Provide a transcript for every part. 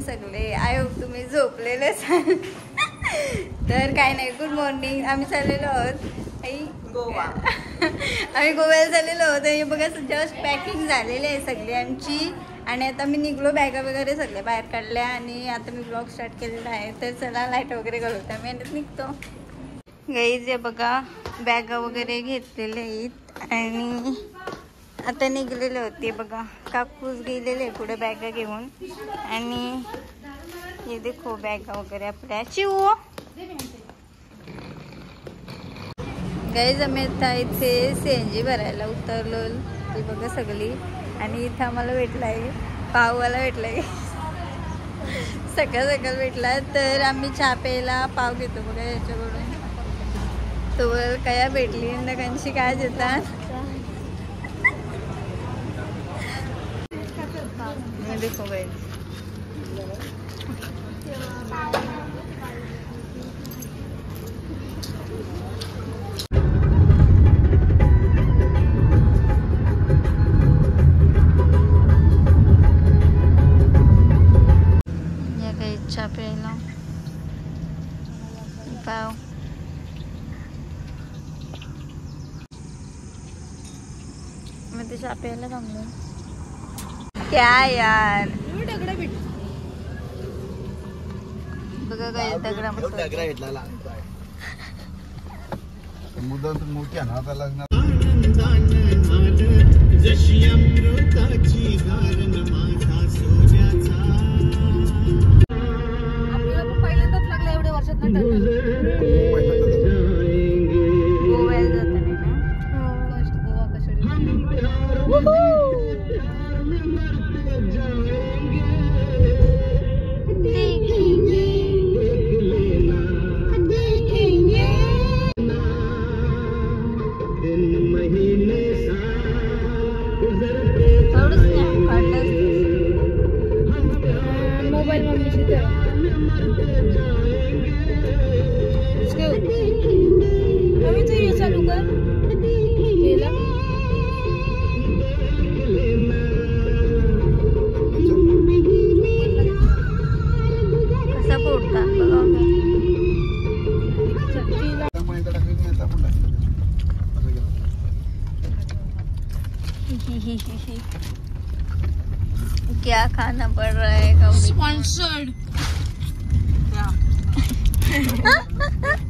तुम्ही सगळे. I hope तुम्ही झोपलेले असाल. तर काय नाही, गुड मॉर्निंग. आम्ही चाललेलो आहोत गोवा. आम्ही गोव्याला चाललेलो आहोत. हे बघा जस्ट पॅकिंग झालेली आहे सगळी आमची. आणि आता मी निघलो, बॅगा वगैरे सगळ्या बाहेर काढल्या आणि आता मी ब्लॉग स्टार्ट केलेला आहे. तर चला लाईट वगैरे घालवतो, आम्ही आणि निघतो. गाईज हे बघा बॅगा वगैरे घेतलेले आहेत आणि आता निघलेले होते. बघा काकूस गेलेले पुढे बॅगा घेऊन. आणि हे देखो बॅगा वगैरे आपल्या चिव. गाईज आम्ही आता इथे CNG भरायला उतरलो. ती बघा सगळी. आणि इथं आम्हाला भेटलाय पाववाला भेटलाय. सकाळ सकाळ भेटला. तर आम्ही चहा प्यायला पाव घेतो बघा याच्याकडून. तो काय भेटली नकांशी काय देतात. देखो गाइस या काही चहा प्यायला पाव. मैं तो चहा प्यायला थांबलो. क्या यार बघा काय दगडा घेतला. मोठ्या ना लग्नात जशी अमृताची धारण माझा सोन्याचा. आपल्याला पहिल्यांदाच लागला एवढ्या वर्षात ना गोव्याला जाताना ना फर्स्ट गोवा कशाला. मोबाईल मम्मीशी मम्मी तू हे चालू कर. कसा पोटतात बघा. क्या खाना पड़ रहा है स्पॉन्सर्ड.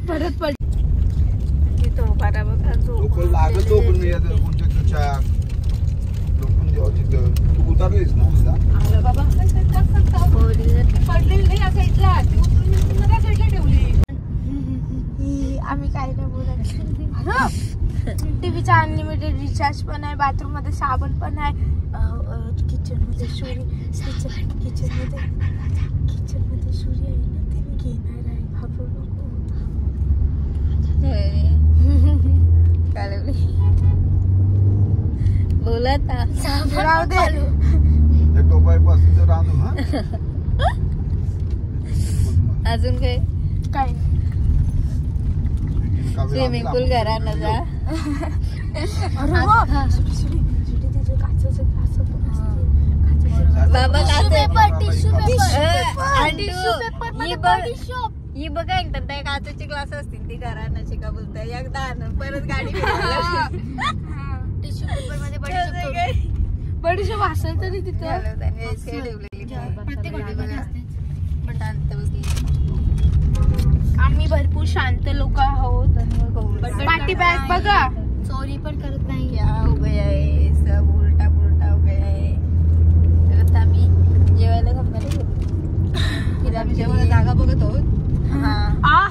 परत पड तो बारा बघा झोप लागत. झोपून मी आता कोणत्या झोपून देऊ तिथं. तू उतरलीस ना बाबा पडलेली नाही असं इथला उतरून साईडला ठेवली. आम्ही काय नाही बोलत. टीव्हीचा अनलिमिटेड रिचार्ज पण आहे. बाथरूम मध्ये साबण पण आहे. किचन मध्ये किचन मध्ये सूर्य आहे ना, ते मी घेणार आहे. घाबरू नको. बोला राहू दे. अजून काय काय स्विमिंग पूल करा ना जा. बाबा ही बघा एकदा त्या काचेची क्लास असतील ती घराण्याची का बोलताय एकदा परत गाडी. टिश्यू पेपर मध्ये बडीशोप असेल तरी तिथे आम्ही भरपूर शांत लोक आहोत. पार्टी बॅग बघा चोरी पण करत नाही. क्या हो गया है सब उलटा पुलटा हो गया है. तर आता आम्ही जेवायला थांबणार. आम्ही जेवायला जागा बघत आहोत. हा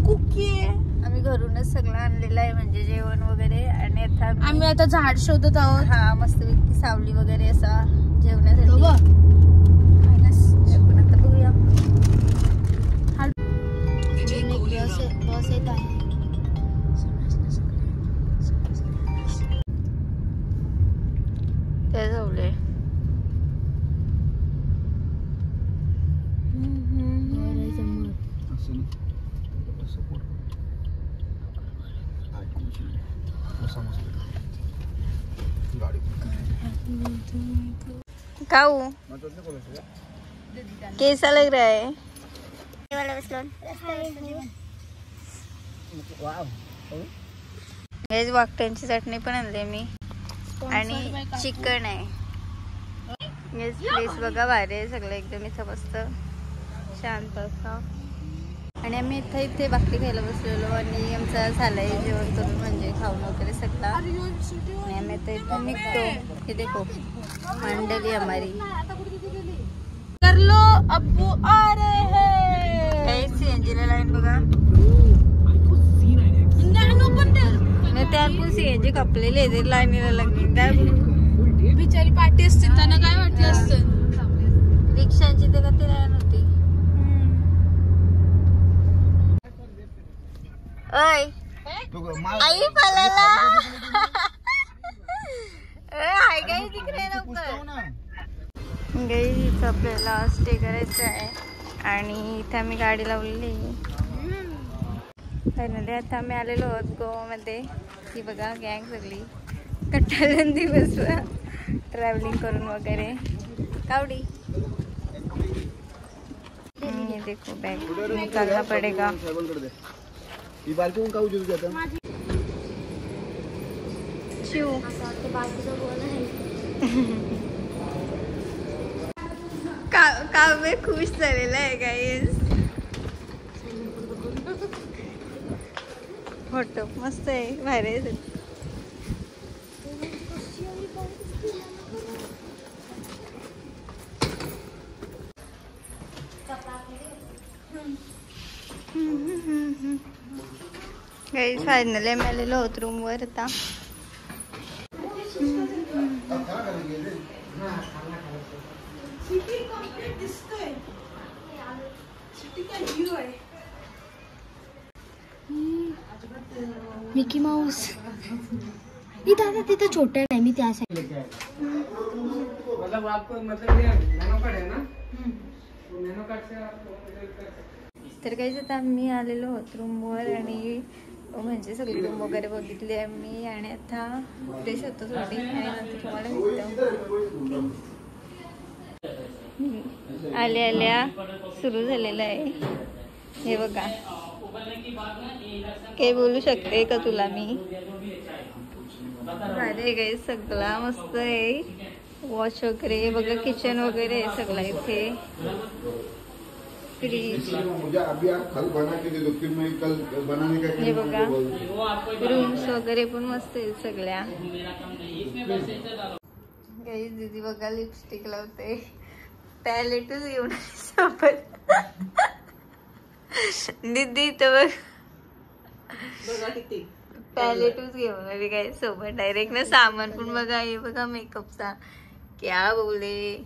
कुकी आम्ही घरूनच सगळं आणलेलं आहे म्हणजे जेवण वगैरे. आणि आता आम्ही आता झाड शोधत आहोत. हा मस्त सावली वगैरे असा जेवण्यासाठी. पण आता बघूया. बस येत आहे. ते जाऊले काऊ कैसा लग रहा है? हेच वाकट्यांची चटणी पण आणली मी आणि चिकन आहे. हेच प्लेस बघा भारी आहे सगळं एकदम इथं मस्त शांत असं. आणि आम्ही इथे भाकरी खायला बसलेलो आणि आमचा झालाय जेवण करून म्हणजे खाऊन वगैरे सगळा आणि आम्ही आता इथून निघतो. हे देखो मंडली हमारी कर लो अब्बू आ रहे हैं. सीएनजी ला लाईन बघा. त्यातून सीएनजी कपलेले ते लाईनीला लागले. काय बिचारी पाठी असते त्यांना काय वाटलं असतं. रिक्षांची ते का ती लाईन होती. आई पालाला हाय गाई तिकडे लवकर. गाई इथं आपल्याला स्टे करायचं आहे आणि इथे आम्ही गाडी लावलेली. फायनली आता आम्ही आलेलो आहोत गोवामध्ये. ही बघा गँग सगळी कट्टाळून दिवस ट्रॅव्हलिंग करून वगैरे कावडी. ये देखो बैग निकालना पड़ेगा. काव्य खुश झालेला आहे गाईस. फोटो मस्त आहे भारी आहे. गाईस फायनली आम्ही आलेलो आहोत रूमवर आता. मिकी माऊस दादा तिथं छोट्या नाही मी त्या साईड. तर काही आता आम्ही आलेलो आहोत रूमवर आणि म्हणजे सगळी रूम वगैरे बघितली आम्ही आणि आता फ्रेश होतो थोडी आणि नंतर तुम्हाला भेटतो. आल्या आल्या सुरू झालेलं आहे. हे बघा काही बोलू शकते का तुला मी. भारी काही सगळा मस्त आहे. वॉश वगैरे बघा किचन वगैरे आहे सगळं इथे. फ्रीज हे बघा रूम्स वगैरे पण मस्त आहेत सगळ्या. काही दीदी बघा लिपस्टिक लावते. पॅलेटच घेऊन सोबत दीदी तर बघा किती पॅलेटच घेऊन आली काय सोबत डायरेक्ट ना. सामान पण बघा हे बघा मेकअपचा क्या बोले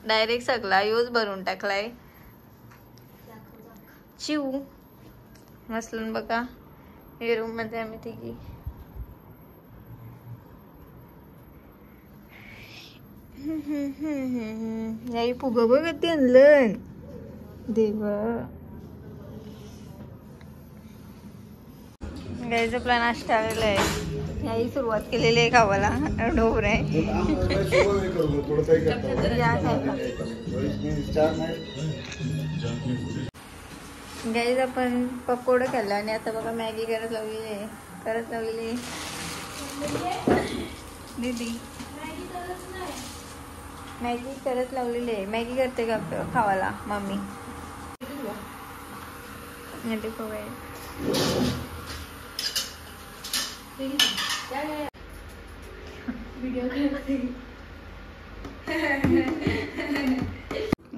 डायरेक्ट सगळा यूज भरून टाकलाय. चिव मसलून बघा. हे रूम मध्ये आम्ही तिघी. नाही फुग बघ ते आणलं देवा. गाईचा आपला नाश्ता आलेला आहे. याही सुरुवात केलेली आहे खावाला. ढोबर आहे गाईज. आपण पकोडे खाल्ला आणि आता बघा मॅगी करत लावलेली आहे. दीदी मॅगी करत लावलेली आहे. मॅगी करते का खावाला मम्मी.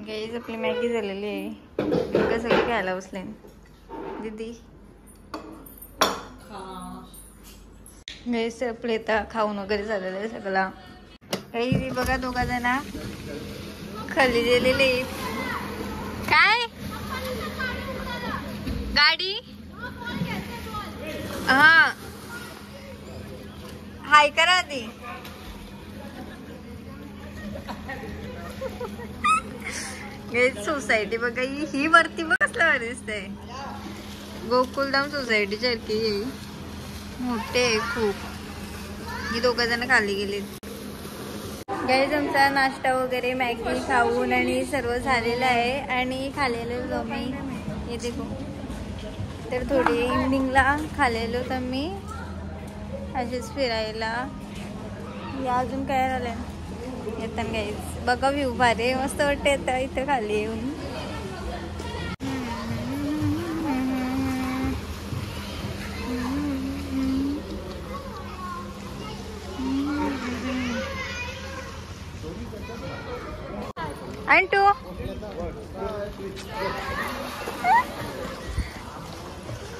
गाईज आपली मॅगी झालेली आहे. बघा सगळे खायला बसले. दीदी गाईज आपले आता खाऊन वगैरे झालेलं आहे सगळा. काही बघा दोघा जण खाली गेलेले. काय गाडी हा हाय करा आधी. सोसायटी बघा ही वरती बघ कसला भारी दिसतंय. गोकुलधाम सोसायटी सारखी मोठे आहे खूप. ही दोघ जण खाली गेले. गाईज आमचा नाश्ता वगैरे मॅगी खाऊन आणि सर्व झालेलं आहे आणि खाल्लेलो मी हे देखो. तर थोडी इव्हनिंगला खाल्लेलो तर मी असेच फिरायला. या अजून काय राहिलं येताना गाईज बघा व्ह्यू भारी मस्त वाटतं येतं इथं खाली येऊन. आणि तू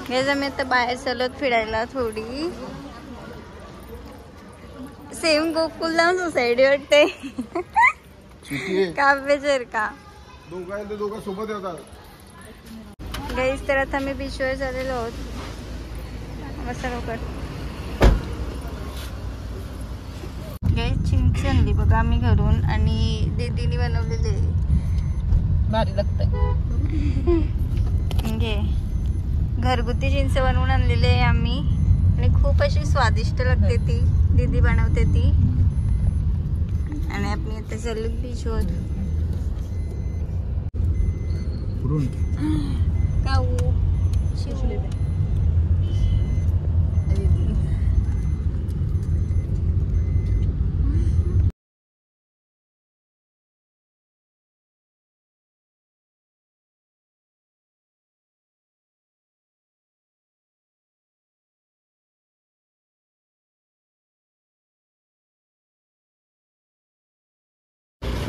मी आता बाहेर चालत फिरायला थोडी. सेम गोकुलला सोसायटी वाटते काव्यचर का दोघं सोबत येतात. गाईस तर आता मी बीचवर चाललेलो आहोत मस्त लवकर. गाईस चिंच आणली बघा आम्ही घरून आणि दीदीने बनवलेले भारी लागतंय. घे घरगुती चिंच बनवून आणलेली आहे आम्ही आणि खूप अशी स्वादिष्ट लागते ती. दीदी बनवते ती आणि आपण आता चाललो बीचवर. काऊ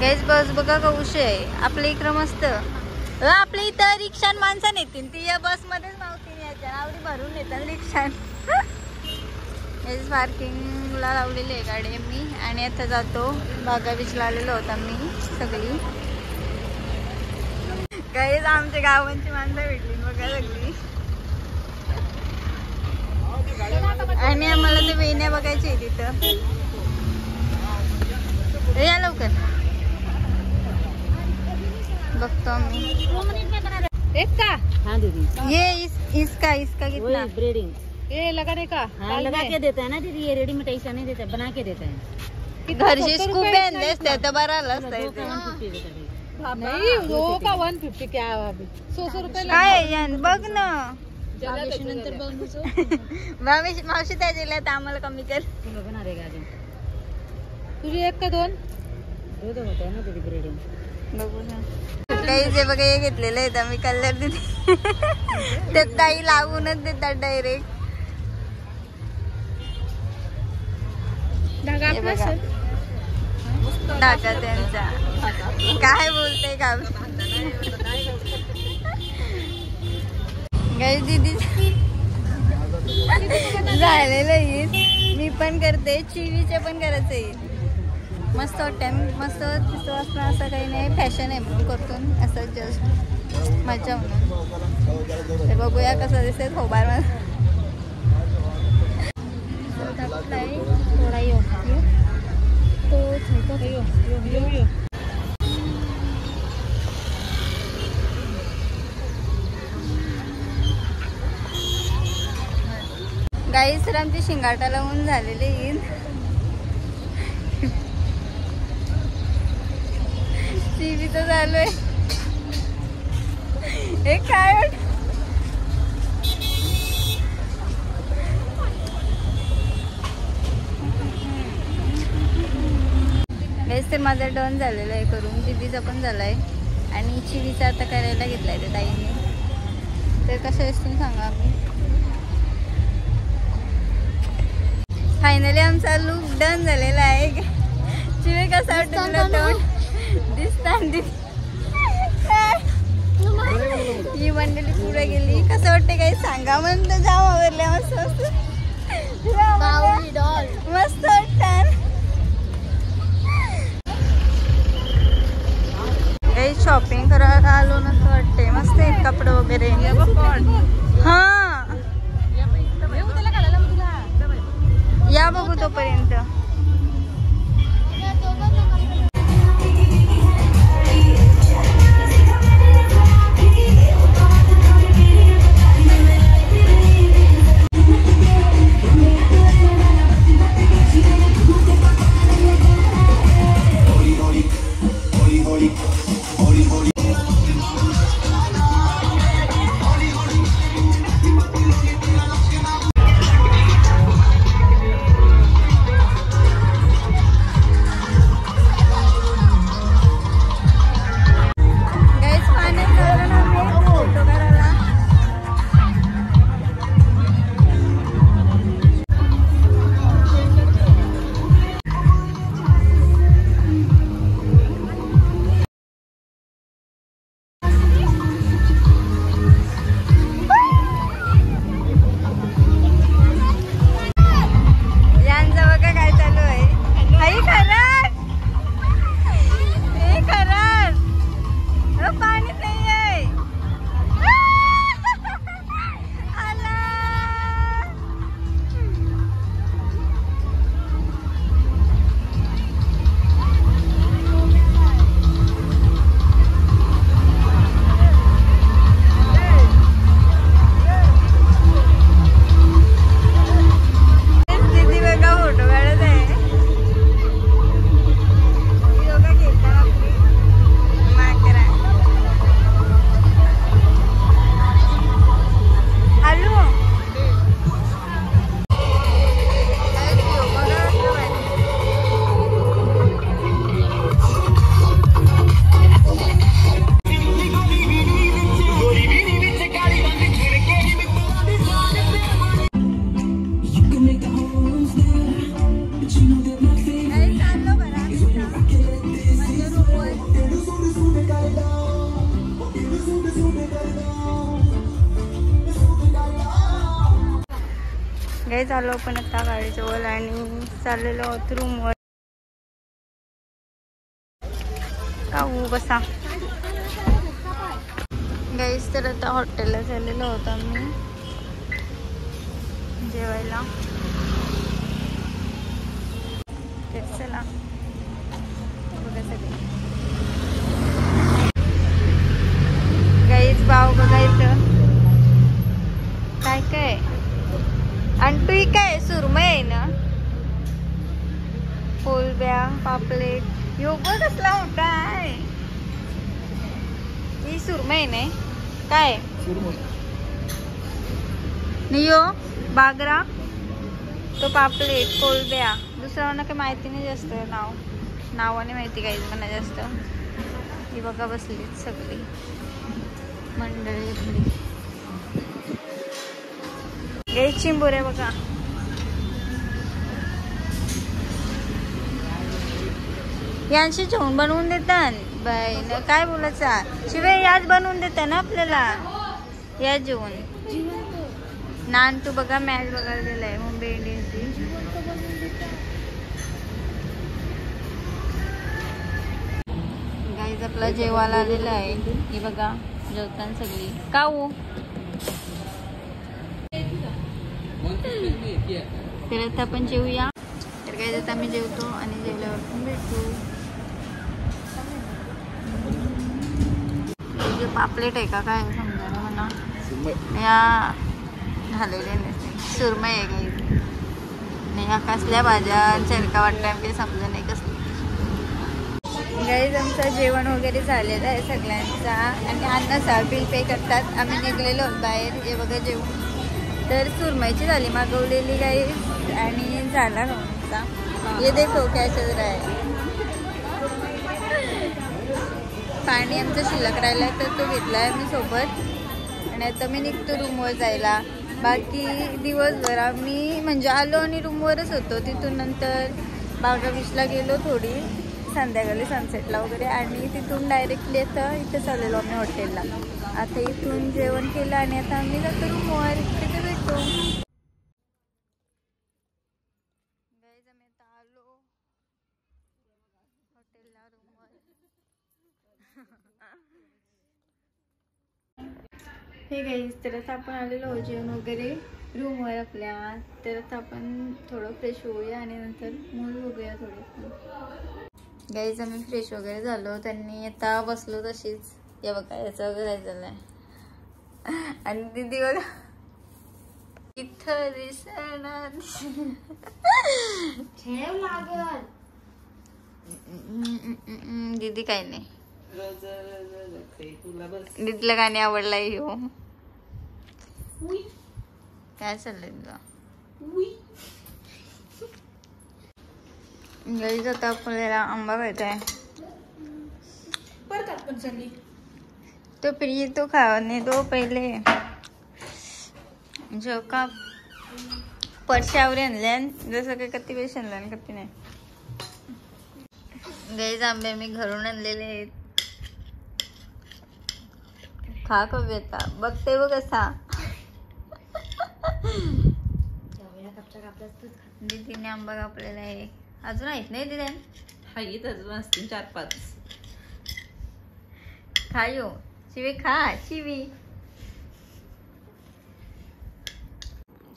गॅस बस बघा कौश आहे आपल्या इकडं मस्त. आपल्या इथं रिक्षान माणसं येतील ती या बस मध्येच मावती यायच्या आवडी भरून येतात रिक्षान. पार्किंगला लावलेली आहे गाडी मी आणि आता जातो. बागा बीचला आलेलो होता मी सगळी. गाईज आमच्या गावांची माणसं भेटली बघा सगळी आणि आम्हाला ते वेण्या बघायची आहे तिथं. या लवकर बघतो आम्ही. एक का? हाँ दीदी ये इसका कितना ब्रेडिंग ये लगाने का? हाँ लगा के देता है ना दीदी. ये रेडीमेड ऐसा नहीं देता, बना के देता है. घरचे स्कूप आणले असते तर बरं नहीं दो का 150 क्या है अभी 100 रुपये काय यान बघ ना. नंतर मावशी त्या जिल्ह्यात आम्हाला कमी कर. बना देगा अजून. तुझी एक का दोन दो होता है ना दीदी ब्रेडिंग. बघू ना काही जे बघा हे घेतलेलं आहे आम्ही कलर दिली ते ताई लावूनच देतात डायरेक्ट. टाका त्यांचा काय बोलते का गाई दीदी झालेलं येईल. मी पण करते चिवीचे पण करायचं येईल. मस्त टाइम मस्त दिसतो असं असं काही नाही फॅशन आहे म्हणून करतो असं जस्ट मजा म्हणून. तर बघूया कसं दिसते खोबार मध्ये थोड़ा यो तो छोटा यो गाई सर आमची शिंगाटा लावून झालेली येईल. टीव्हीचं चालू आहे हे काय तर माझा डन झालेला आहे करून. दीदीचा पण झालाय आणि चिवीचा आता करायला घेतलाय ते ताईने. तर कसं असतील सांगा. आम्ही फायनली आमचा लुक डन झालेला आहे. चिवी कसा वाटतं दिसताना ही मंडळी पुढे गेली. कसं वाटतं काही सांगा म्हणतो. जाम आवडल्या मस्त मस्त वाटतं. काही शॉपिंग करायला आलो नसं वाटते. मस्त आहेत कपडे वगैरे. हा या बघू तोपर्यंत. गाईज आलो पण आता गाडीजवळ आणि चाललेलो आहोत रूमवर. काऊ बसा गाईज. तर आता हॉटेलला चाललेलो होतो आम्ही जेवायला. तर चला बघा सगळे गाईज. भाव बघायचं काय काय. आणि तू काय सुरमई आहे ना. कोलब्या पापलेट योग कसला मोठा आहे. ही सुरमई नाही काय नियो बागरा तो पापलेट कोलब्या. दुसरा मला काही माहिती नाही जास्त. नावाने माहिती काही मला जास्त. ही बघा बसली सगळी मंडळी आपली. हे चिंबोऱ्या बघा. यांशी जेवण बनवून देतात बाई ना. काय बोलायचं शिवाय याच बनवून देतात ना आपल्याला. या जेवण नान तू बघा मॅच बघायला गेलाय मुंबई इंडियन्सची. गाईज आपला जेवायला आलेला आहे. हे बघा जेवताना सगळी काऊ. तर आता आपण जेवूया. तर काय आता आम्ही जेवतो आणि जेवल्यावर पण भेटू. जे पापलेट आहे का काय समजा म्हणा. या झालेले नाही सुरमई आहे काही नाही. या कसल्या भाज्या चरका वाटतं काही समजा नाही कसली. गाईज आमचं जेवण वगैरे झालेलं आहे सगळ्यांचा. आणि अन्नाचा बिल पे करतात. आम्ही निघलेलो आहोत बाहेर. हे बघा जेवण. तर सुरमईची झाली मागवलेली गाईज आणि झाला नव्हता. हे देखो काय चल रहा है. पाणी आमचं शिल्लक राहिला तर तो घेतला आहे मी सोबत. आणि आता मी निघतो रूमवर जायला. बाकी दिवसभर आम्ही म्हणजे आलो आणि रूमवरच होतो. तिथून नंतर बागा बीचला गेलो थोडी संध्याकाळी सनसेटला वगैरे. आणि तिथून डायरेक्टली आता इथे चाललेलो आम्ही हॉटेलला. आता इथून जेवण केलं आणि आता आम्ही जातो रूमवर. तिथे भेटतो. गाईज आम्ही आता आलो हॉटेलला रूमवर. हे गाईज तर आता आपण आलेलो जेवण वगैरे रूमवर आपल्या. तर आता आपण थोडं फ्रेश होऊया आणि नंतर मूवी बघूया थोडी. गाईज आम्ही फ्रेश वगैरे झालो. त्यांनी आता बसलो तशीच. या बघा याचं वगैरे काय झालंय. आणि दीदी बघा इथं दिसणार दीदी काही नाही. दिदीला गाणी आवडलाय हो. काय चाललंय तुला? घरी आता आपल्याला आंबा खायचाय. परत आपण चालली तो प्रिय तो खाने दो पहिले. जो का परशावर आणल्यान जसं काही कती वेळ आणल्यान कती नाही. गाईज आंबे मी घरून आणलेले आहेत. खा कविता बघते बघ कसा. दीदीने आंबा कापलेला आहे. अजून आहेत नाही दिदे? आहेत अजून असतील 4-5. खायो शिवी खा शिवी.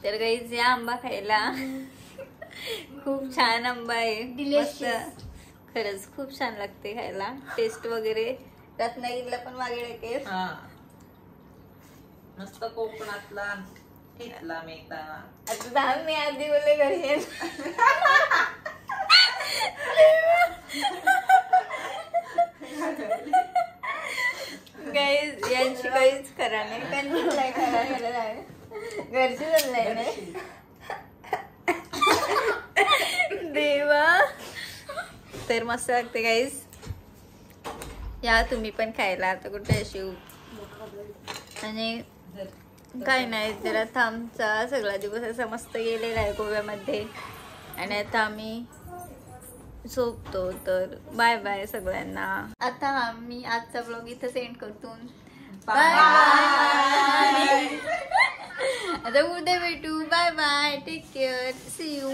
तर गाईज या आंबा खायला. खूप छान आंबा आहे. मस्त खरंच खूप छान लागते खायला. टेस्ट वगैरे रत्नागिरीला पण मागे मस्त कोकणातला घेतला मी एकदा. आता 10 मी आधी बोलले घरी गाईज यांची काहीच करा नाही. त्यांनी काय करा केलं आहे घरची चाललंय नाही. देवा तर मस्त लागते गाईज. या तुम्ही पण खायला. आता कुठे शिव आणि काय नाही जरा आमचा सगळा दिवस असा मस्त गेलेला आहे गोव्यामध्ये. आणि आता आम्ही झोपतो. तर बाय बाय सगळ्यांना. आता आम्ही आजचा ब्लॉग इथं सेंड करतो. Bye bye. आता उद्या भेटू. Bye bye. Take care. See you.